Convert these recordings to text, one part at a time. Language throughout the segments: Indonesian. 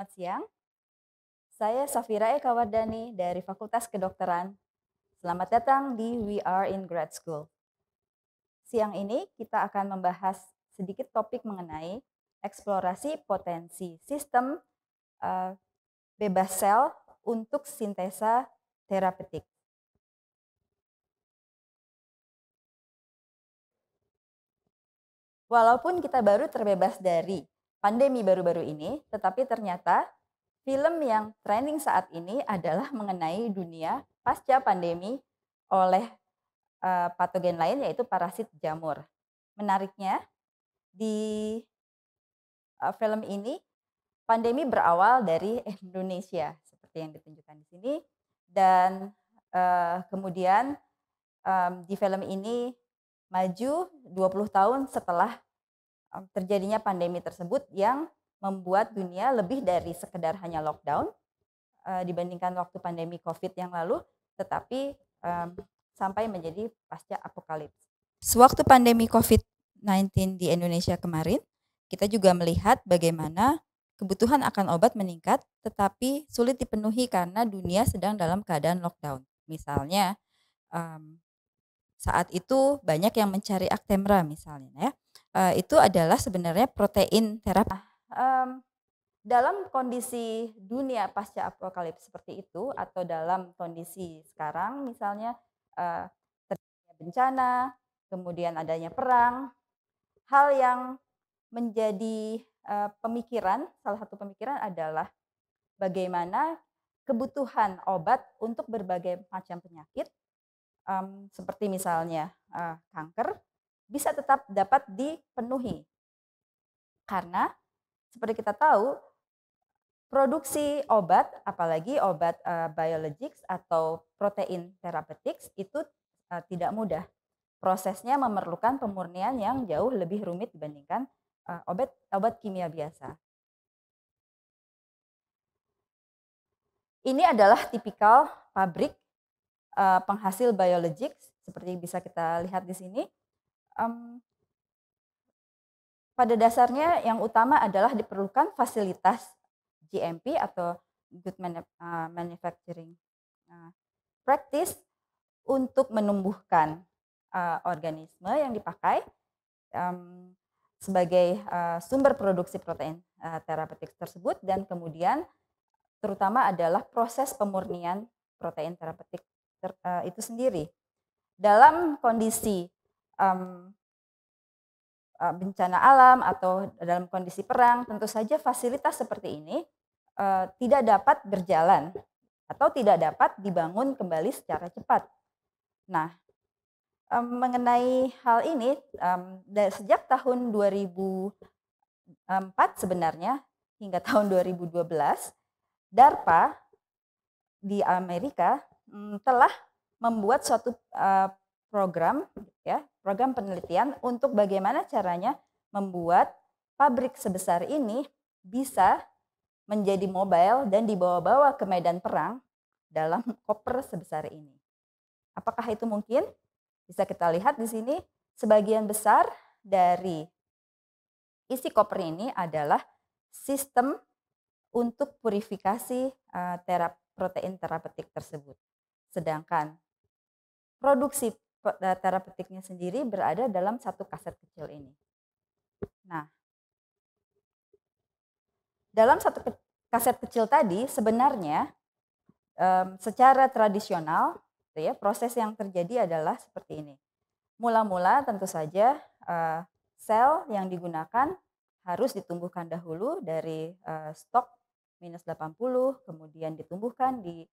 Selamat siang, saya Safira Eka Wardani dari Fakultas Kedokteran. Selamat datang di We Are in Grad School. Siang ini kita akan membahas sedikit topik mengenai eksplorasi potensi sistem eh, bebas sel untuk sintesa terapeutik. Walaupun kita baru terbebas dari pandemi baru-baru ini, tetapi ternyata film yang trending saat ini adalah mengenai dunia pasca pandemi oleh patogen lain yaitu parasit jamur. Menariknya di film ini pandemi berawal dari Indonesia seperti yang ditunjukkan di sini dan kemudian di film ini maju 20 tahun setelah terjadinya pandemi tersebut yang membuat dunia lebih dari sekedar hanya lockdown dibandingkan waktu pandemi COVID yang lalu, tetapi sampai menjadi pasca apokalips. Sewaktu pandemi COVID-19 di Indonesia kemarin, kita juga melihat bagaimana kebutuhan akan obat meningkat, tetapi sulit dipenuhi karena dunia sedang dalam keadaan lockdown. Misalnya, saat itu banyak yang mencari Actemra misalnya, ya. Itu adalah sebenarnya protein terapi. Dalam kondisi dunia pasca apokalips seperti itu atau dalam kondisi sekarang misalnya terjadinya bencana, kemudian adanya perang, hal yang menjadi pemikiran, salah satu pemikiran adalah bagaimana kebutuhan obat untuk berbagai macam penyakit seperti misalnya kanker bisa tetap dapat dipenuhi karena seperti kita tahu produksi obat, apalagi obat biologics atau protein therapeutics itu tidak mudah. Prosesnya memerlukan pemurnian yang jauh lebih rumit dibandingkan obat kimia biasa. Ini adalah tipikal pabrik penghasil biologics seperti bisa kita lihat di sini. Pada dasarnya yang utama adalah diperlukan fasilitas GMP atau Good Manufacturing Practice untuk menumbuhkan organisme yang dipakai sebagai sumber produksi protein terapeutik tersebut dan kemudian terutama adalah proses pemurnian protein terapeutik itu sendiri. Dalam kondisi bencana alam atau dalam kondisi perang, tentu saja fasilitas seperti ini tidak dapat berjalan atau tidak dapat dibangun kembali secara cepat. Nah, mengenai hal ini, sejak tahun 2004 sebenarnya hingga tahun 2012, DARPA di Amerika telah membuat suatu program penelitian untuk bagaimana caranya membuat pabrik sebesar ini bisa menjadi mobile dan dibawa-bawa ke medan perang dalam koper sebesar ini. Apakah itu mungkin? Bisa kita lihat di sini sebagian besar dari isi koper ini adalah sistem untuk purifikasi protein terapeutik tersebut. Sedangkan produksi terapeutiknya sendiri berada dalam satu kaset kecil ini. Nah, dalam satu kaset kecil tadi sebenarnya secara tradisional proses yang terjadi adalah seperti ini. Mula-mula tentu saja sel yang digunakan harus ditumbuhkan dahulu dari stok minus 80, kemudian ditumbuhkan di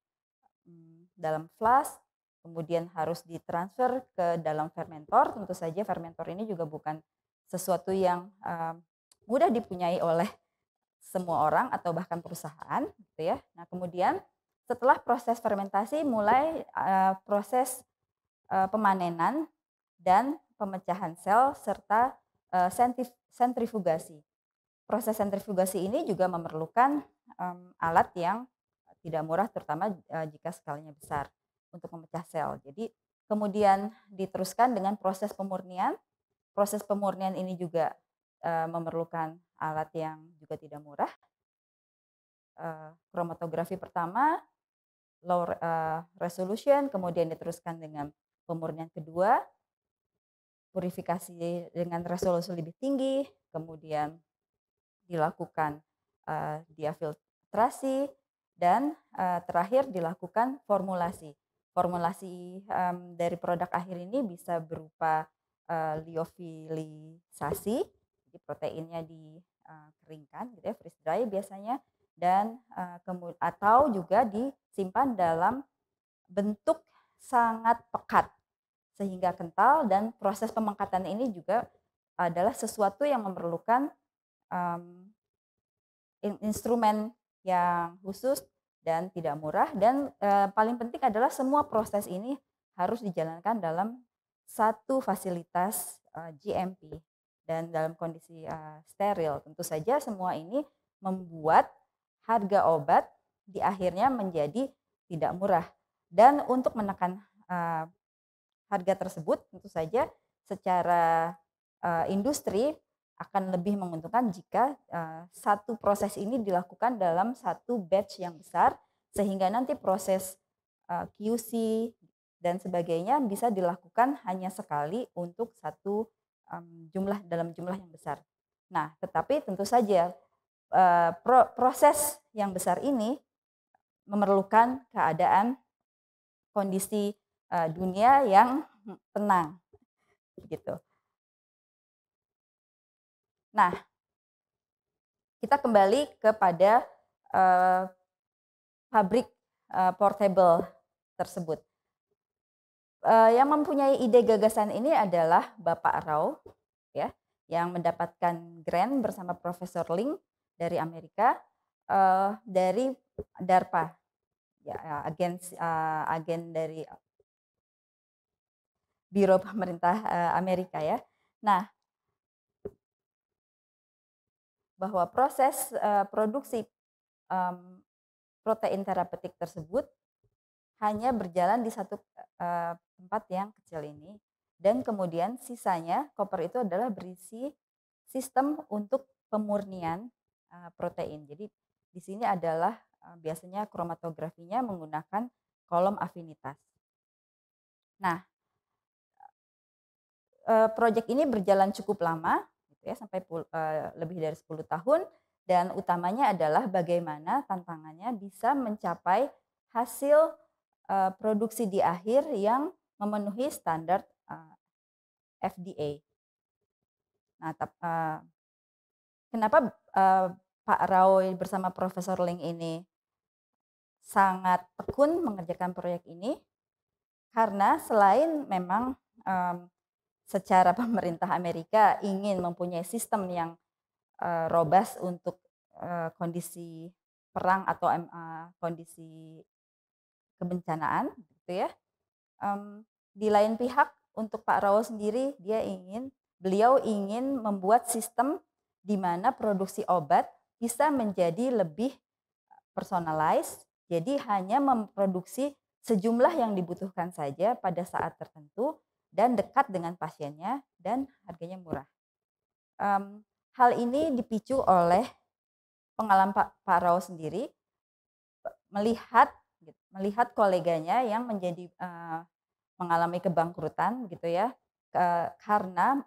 dalam flask, kemudian harus ditransfer ke dalam fermentor. Tentu saja fermentor ini juga bukan sesuatu yang mudah dipunyai oleh semua orang atau bahkan perusahaan, gitu ya. Nah, kemudian setelah proses fermentasi mulai proses pemanenan dan pemecahan sel serta sentrifugasi. Proses sentrifugasi ini juga memerlukan alat yang tidak murah terutama jika skalanya besar untuk memecah sel. Jadi kemudian diteruskan dengan proses pemurnian. Proses pemurnian ini juga memerlukan alat yang juga tidak murah. kromatografi pertama, low resolution, kemudian diteruskan dengan pemurnian kedua, purifikasi dengan resolusi lebih tinggi, kemudian dilakukan diafiltrasi, dan terakhir dilakukan formulasi. Formulasi dari produk akhir ini bisa berupa liofilisasi, jadi proteinnya dikeringkan, gitu ya, freeze dry biasanya, dan atau juga disimpan dalam bentuk sangat pekat sehingga kental, dan proses pemengkatan ini juga adalah sesuatu yang memerlukan instrumen yang khusus dan tidak murah, dan paling penting adalah semua proses ini harus dijalankan dalam satu fasilitas GMP dan dalam kondisi steril. Tentu saja semua ini membuat harga obat di akhirnya menjadi tidak murah, dan untuk menekan harga tersebut tentu saja secara industri akan lebih menguntungkan jika satu proses ini dilakukan dalam satu batch yang besar, sehingga nanti proses QC dan sebagainya bisa dilakukan hanya sekali untuk satu dalam jumlah yang besar. Nah, tetapi tentu saja proses yang besar ini memerlukan keadaan kondisi dunia yang tenang, gitu. Nah, kita kembali kepada pabrik portable tersebut. Yang mempunyai ide gagasan ini adalah Bapak Rao, ya, yang mendapatkan grant bersama Profesor Ling dari Amerika, dari DARPA, ya, agen dari Biro Pemerintah Amerika, ya. Nah, bahwa proses produksi protein terapeutik tersebut hanya berjalan di satu tempat yang kecil ini, dan kemudian sisanya koper itu adalah berisi sistem untuk pemurnian protein. Jadi di sini adalah biasanya kromatografinya menggunakan kolom afinitas. Nah, proyek ini berjalan cukup lama, gitu ya, sampai lebih dari 10 tahun, dan utamanya adalah bagaimana tantangannya bisa mencapai hasil produksi di akhir yang memenuhi standar FDA. Nah, kenapa Pak Rao bersama Profesor Ling ini sangat tekun mengerjakan proyek ini? Karena selain memang secara pemerintah Amerika ingin mempunyai sistem yang robust untuk kondisi perang atau kondisi kebencanaan, gitu ya. Di lain pihak untuk Pak Rao sendiri, beliau ingin membuat sistem di mana produksi obat bisa menjadi lebih personalized, jadi hanya memproduksi sejumlah yang dibutuhkan saja pada saat tertentu dan dekat dengan pasiennya dan harganya murah. Hal ini dipicu oleh pengalaman Pak Rao sendiri melihat koleganya yang mengalami kebangkrutan, gitu ya, karena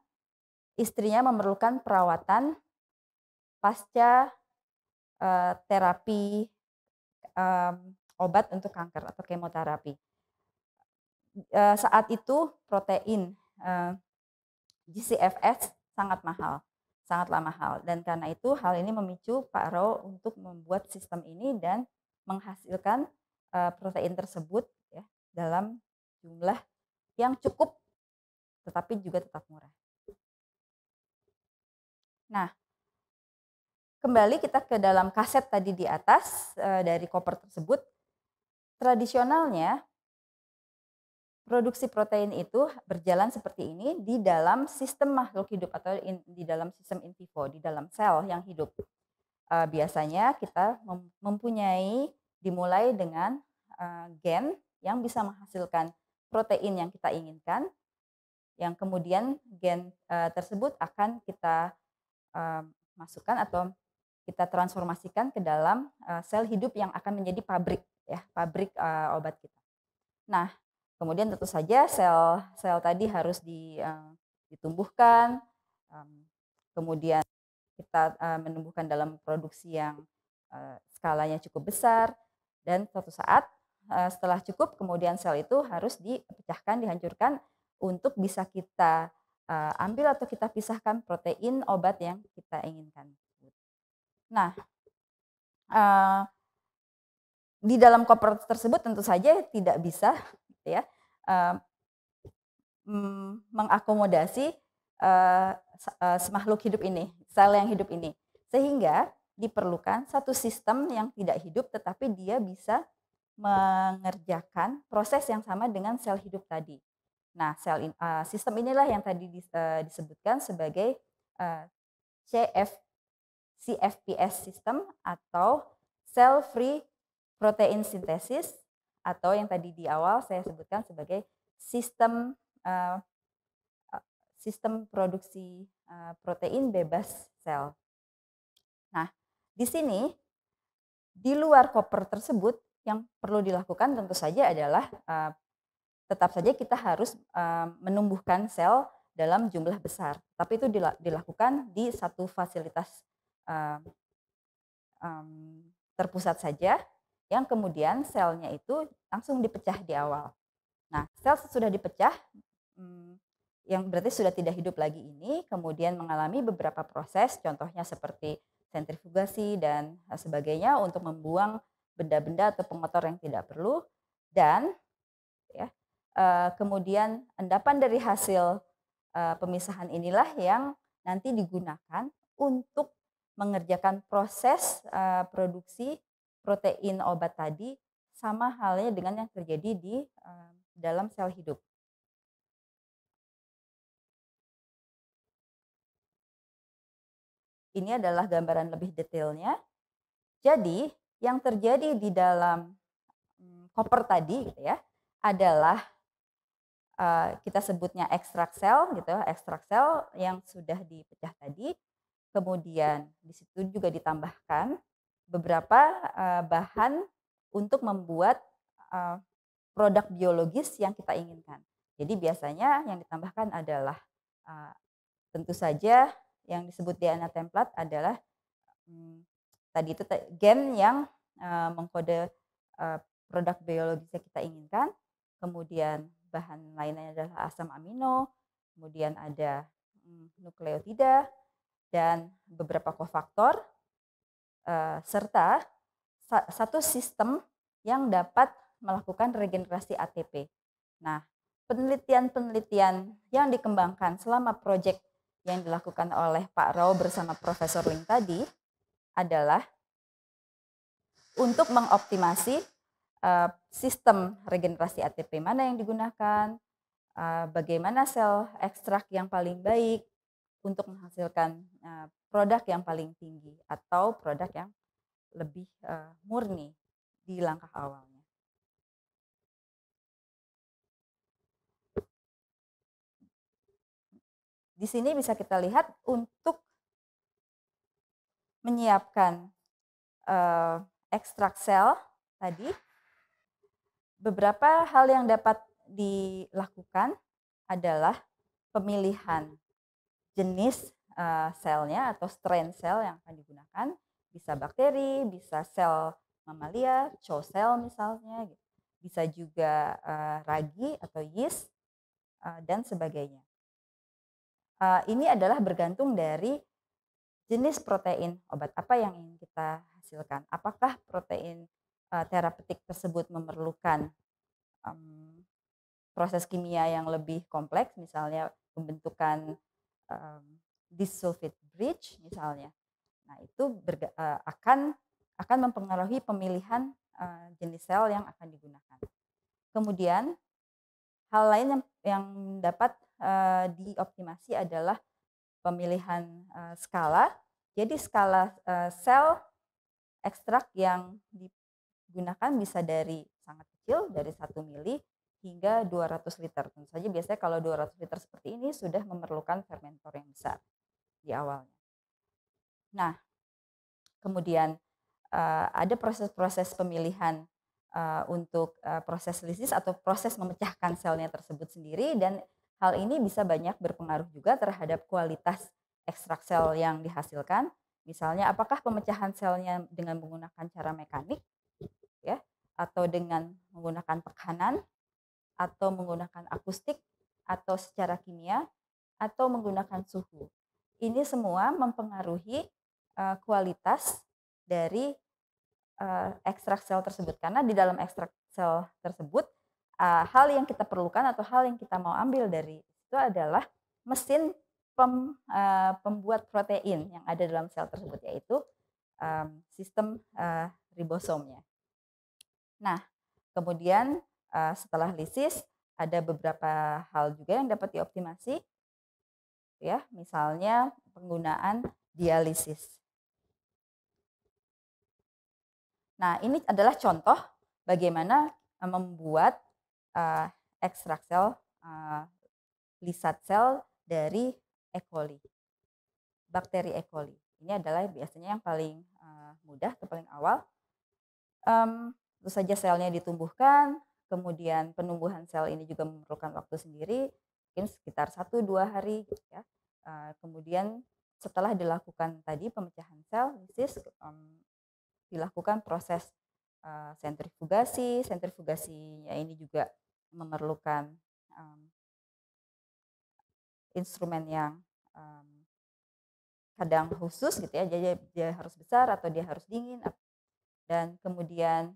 istrinya memerlukan perawatan pasca terapi obat untuk kanker atau kemoterapi. Saat itu protein GCFS sangatlah mahal, dan karena itu hal ini memicu Pak Rao untuk membuat sistem ini dan menghasilkan protein tersebut, ya, dalam jumlah yang cukup tetapi juga tetap murah. Nah, kembali kita ke dalam kaset tadi di atas dari koper tersebut. Tradisionalnya produksi protein itu berjalan seperti ini di dalam sistem makhluk hidup atau di dalam sistem in vivo, di dalam sel yang hidup. Biasanya kita dimulai dengan gen yang bisa menghasilkan protein yang kita inginkan, yang kemudian gen tersebut akan kita masukkan atau kita transformasikan ke dalam sel hidup yang akan menjadi pabrik ya, pabrik obat kita. Nah, kemudian tentu saja sel tadi harus ditumbuhkan, kemudian kita menumbuhkan dalam produksi yang skalanya cukup besar, dan suatu saat setelah cukup kemudian sel itu harus dipecahkan, dihancurkan untuk bisa kita ambil atau kita pisahkan protein obat yang kita inginkan. Nah, di dalam koper tersebut tentu saja tidak bisa gitu ya, mengakomodasi makhluk hidup ini, sel yang hidup ini. Sehingga diperlukan satu sistem yang tidak hidup tetapi dia bisa mengerjakan proses yang sama dengan sel hidup tadi. Nah, sistem inilah yang tadi disebutkan sebagai CFPS system atau cell free protein synthesis, atau yang tadi di awal saya sebutkan sebagai sistem produksi protein bebas sel. Nah, di sini di luar koper tersebut yang perlu dilakukan tentu saja adalah tetap saja kita harus menumbuhkan sel dalam jumlah besar, tapi itu dilakukan di satu fasilitas terpusat saja, yang kemudian selnya itu langsung dipecah di awal. Nah, sel sudah dipecah, yang berarti sudah tidak hidup lagi ini, kemudian mengalami beberapa proses, contohnya seperti sentrifugasi dan sebagainya untuk membuang benda-benda atau pengotor yang tidak perlu, dan ya, kemudian endapan dari hasil pemisahan inilah yang nanti digunakan untuk mengerjakan proses produksi protein obat tadi, sama halnya dengan yang terjadi di dalam sel hidup. Ini adalah gambaran lebih detailnya. Jadi yang terjadi di dalam koper tadi gitu ya adalah kita sebutnya ekstrak sel gitu, ekstrak sel yang sudah dipecah tadi. Kemudian di situ juga ditambahkan beberapa bahan untuk membuat produk biologis yang kita inginkan. Jadi biasanya yang ditambahkan adalah tentu saja yang disebut DNA template adalah tadi itu gen yang mengkode produk biologis yang kita inginkan. Kemudian bahan lainnya adalah asam amino, kemudian ada nukleotida dan beberapa kofaktor, serta satu sistem yang dapat melakukan regenerasi ATP. Nah, penelitian-penelitian yang dikembangkan selama proyek yang dilakukan oleh Pak Rao bersama Profesor Ling tadi adalah untuk mengoptimasi sistem regenerasi ATP mana yang digunakan, bagaimana sel ekstrak yang paling baik untuk menghasilkan produk yang paling tinggi atau produk yang lebih murni di langkah awalnya. Di sini bisa kita lihat untuk menyiapkan ekstrak sel tadi, beberapa hal yang dapat dilakukan adalah pemilihan jenis selnya atau strain sel yang akan digunakan, bisa bakteri, bisa sel mamalia, CHO cell misalnya, bisa juga ragi atau yeast dan sebagainya. Ini adalah bergantung dari jenis protein obat apa yang ingin kita hasilkan. Apakah protein terapeutik tersebut memerlukan proses kimia yang lebih kompleks, misalnya pembentukan disulfide bridge misalnya. Nah, itu akan mempengaruhi pemilihan jenis sel yang akan digunakan. Kemudian hal lain yang dapat dioptimasi adalah pemilihan skala. Jadi skala sel ekstrak yang digunakan bisa dari sangat kecil, dari 1 mili hingga 200 liter. Tentu saja biasanya kalau 200 liter seperti ini sudah memerlukan fermentor yang besar di awalnya. Nah, Kemudian ada proses-proses pemilihan untuk proses lisis atau proses memecahkan selnya tersebut sendiri, dan hal ini bisa banyak berpengaruh juga terhadap kualitas ekstrak sel yang dihasilkan. Misalnya apakah pemecahan selnya dengan menggunakan cara mekanik ya, atau dengan menggunakan tekanan, atau menggunakan akustik, atau secara kimia, atau menggunakan suhu. Ini semua mempengaruhi kualitas dari ekstrak sel tersebut, karena di dalam ekstrak sel tersebut hal yang kita perlukan atau hal yang kita mau ambil dari itu adalah mesin pembuat protein yang ada dalam sel tersebut, yaitu sistem ribosomnya. Nah, kemudian setelah lisis ada beberapa hal juga yang dapat dioptimasi, ya, misalnya penggunaan dialisis. Nah, ini adalah contoh bagaimana membuat ekstrak sel, lisat sel dari E. coli, bakteri E. coli. Ini adalah biasanya yang paling mudah atau paling awal. Tentu saja selnya ditumbuhkan, kemudian penumbuhan sel ini juga memerlukan waktu sendiri, mungkin sekitar 1-2 hari gitu ya. Kemudian setelah dilakukan tadi pemecahan sel, lisis, dilakukan proses sentrifugasi. Sentrifugasinya ini juga memerlukan instrumen yang kadang khusus gitu ya, jadi dia harus besar atau dia harus dingin, dan kemudian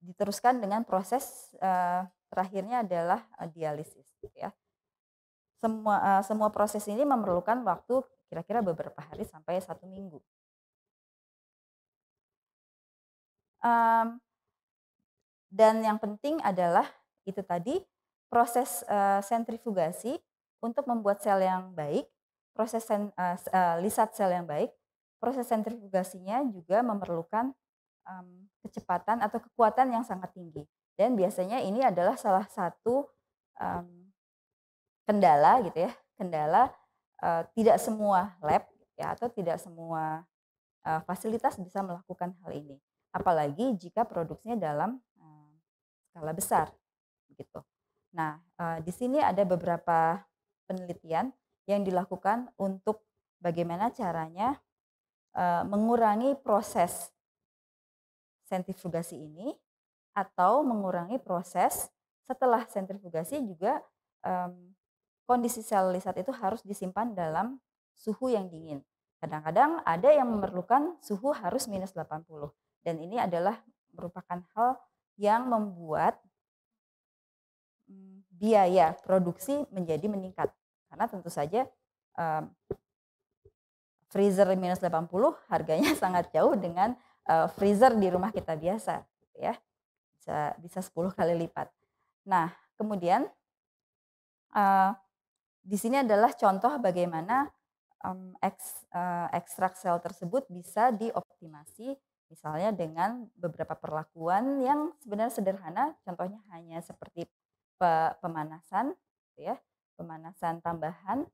diteruskan dengan proses terakhirnya adalah dialisis gitu ya. Semua proses ini memerlukan waktu kira-kira beberapa hari sampai 1 minggu. Dan yang penting adalah itu tadi, proses sentrifugasi untuk membuat sel yang baik, proses lisat sel yang baik, proses sentrifugasinya juga memerlukan kecepatan atau kekuatan yang sangat tinggi. Dan biasanya ini adalah salah satu kendala gitu ya, kendala tidak semua lab ya, atau tidak semua fasilitas bisa melakukan hal ini. Apalagi jika produksinya dalam skala besar gitu. Nah, di sini ada beberapa penelitian yang dilakukan untuk bagaimana caranya mengurangi proses sentrifugasi ini, atau mengurangi proses setelah sentrifugasi juga kondisi sel lisat itu harus disimpan dalam suhu yang dingin. Kadang-kadang ada yang memerlukan suhu harus minus 80, dan ini adalah merupakan hal yang membuat biaya produksi menjadi meningkat. Karena tentu saja freezer minus 80 harganya sangat jauh dengan freezer di rumah kita biasa gitu ya. Bisa 10 kali lipat. Nah, kemudian di sini adalah contoh bagaimana ekstrak sel tersebut bisa dioptimasi, misalnya dengan beberapa perlakuan yang sebenarnya sederhana, contohnya hanya seperti pemanasan, ya, pemanasan tambahan,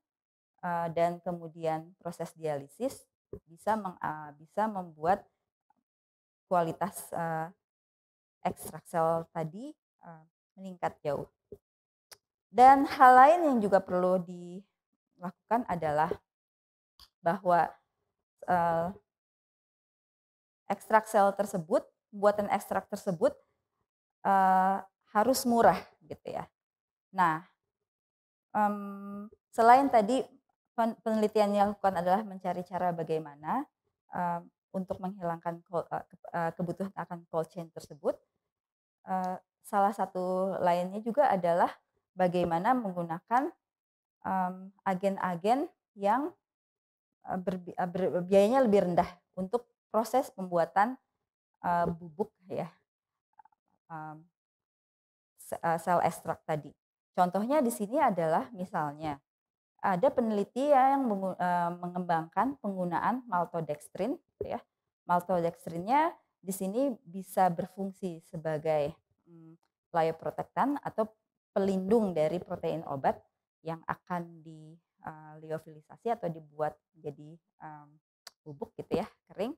dan kemudian proses dialisis bisa membuat kualitas ekstrak sel tadi meningkat jauh. Dan hal lain yang juga perlu dilakukan adalah bahwa ekstrak sel tersebut, buatan ekstrak tersebut harus murah gitu ya. Nah, selain tadi penelitian yang dilakukan adalah mencari cara bagaimana untuk menghilangkan kebutuhan akan cold chain tersebut, salah satu lainnya juga adalah bagaimana menggunakan agen-agen yang biayanya lebih rendah untuk proses pembuatan bubuk ya, sel ekstrak tadi. Contohnya di sini adalah misalnya ada peneliti yang mengembangkan penggunaan maltodextrin, ya. Maltodextrinnya di sini bisa berfungsi sebagai lyoprotektan atau pelindung dari protein obat yang akan di liofilisasi atau dibuat menjadi bubuk gitu ya, kering.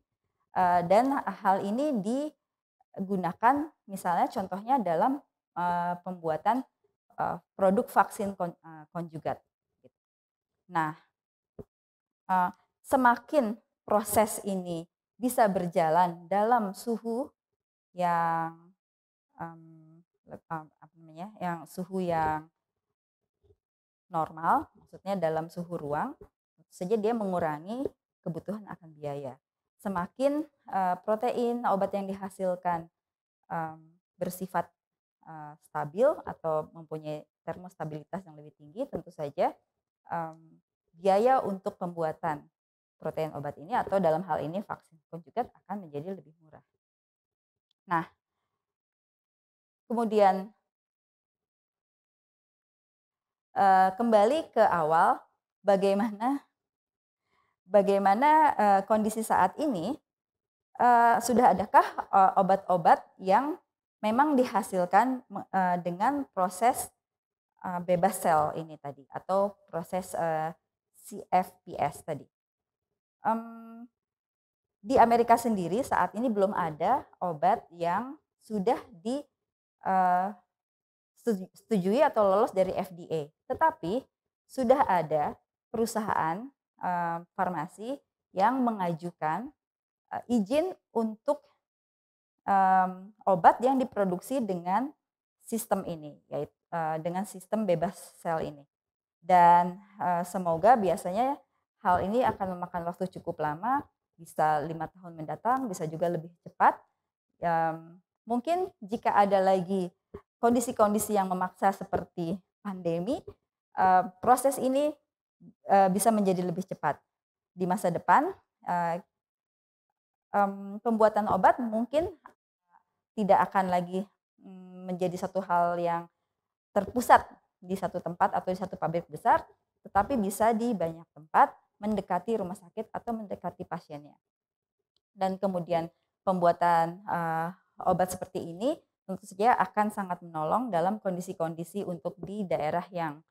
Dan hal ini digunakan misalnya contohnya dalam pembuatan produk vaksin konjugat. Gitu. Nah, semakin proses ini bisa berjalan dalam suhu yang yang suhu yang normal, maksudnya dalam suhu ruang, tentu saja dia mengurangi kebutuhan akan biaya. Semakin protein obat yang dihasilkan bersifat stabil atau mempunyai termostabilitas yang lebih tinggi, tentu saja biaya untuk pembuatan protein obat ini atau dalam hal ini vaksin konjugat akan menjadi lebih murah. Nah, kemudian kembali ke awal, bagaimana kondisi saat ini, sudah adakah obat-obat yang memang dihasilkan dengan proses bebas sel ini tadi atau proses CFPS tadi. Di Amerika sendiri saat ini belum ada obat yang sudah disetujui atau lolos dari FDA. Tetapi sudah ada perusahaan farmasi yang mengajukan izin untuk obat yang diproduksi dengan sistem ini, yaitu dengan sistem bebas sel ini. Dan semoga biasanya hal ini akan memakan waktu cukup lama, bisa 5 tahun mendatang, bisa juga lebih cepat. Mungkin jika ada lagi kondisi-kondisi yang memaksa seperti pandemi, proses ini bisa menjadi lebih cepat. Di masa depan, pembuatan obat mungkin tidak akan lagi menjadi satu hal yang terpusat di satu tempat atau di satu pabrik besar, tetapi bisa di banyak tempat, mendekati rumah sakit atau mendekati pasiennya. Dan kemudian pembuatan obat seperti ini tentu saja akan sangat menolong dalam kondisi-kondisi untuk di daerah yang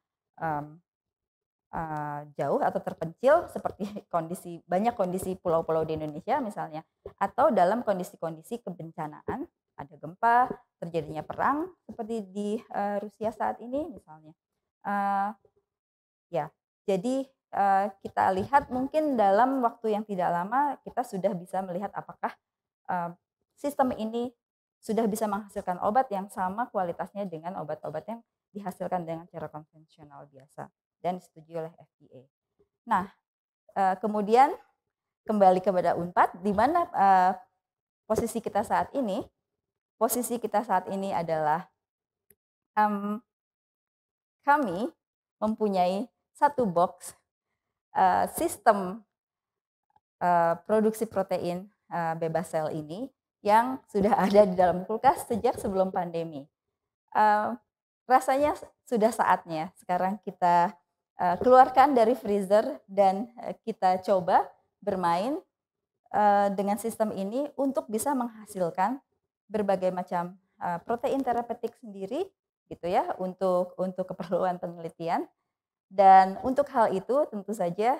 jauh atau terpencil seperti banyak kondisi pulau-pulau di Indonesia misalnya, atau dalam kondisi-kondisi kebencanaan, ada gempa, terjadinya perang seperti di Rusia saat ini misalnya. Ya, jadi kita lihat mungkin dalam waktu yang tidak lama kita sudah bisa melihat apakah sistem ini sudah bisa menghasilkan obat yang sama kualitasnya dengan obat-obat yang dihasilkan dengan cara konvensional biasa dan disetujui oleh FDA. Nah, kemudian kembali kepada Unpad, di mana posisi kita saat ini? Posisi kita saat ini adalah kami mempunyai satu box sistem produksi protein bebas sel ini yang sudah ada di dalam kulkas sejak sebelum pandemi. Rasanya sudah saatnya sekarang kita keluarkan dari freezer dan kita coba bermain dengan sistem ini untuk bisa menghasilkan berbagai macam protein terapeutik sendiri gitu ya untuk keperluan penelitian. Dan untuk hal itu tentu saja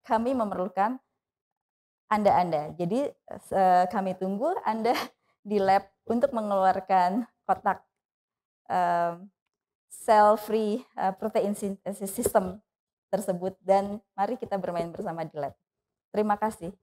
kami memerlukan Anda. Jadi kami tunggu Anda di lab untuk mengeluarkan kotak cell free protein synthesis system tersebut dan mari kita bermain bersama di lab. Terima kasih.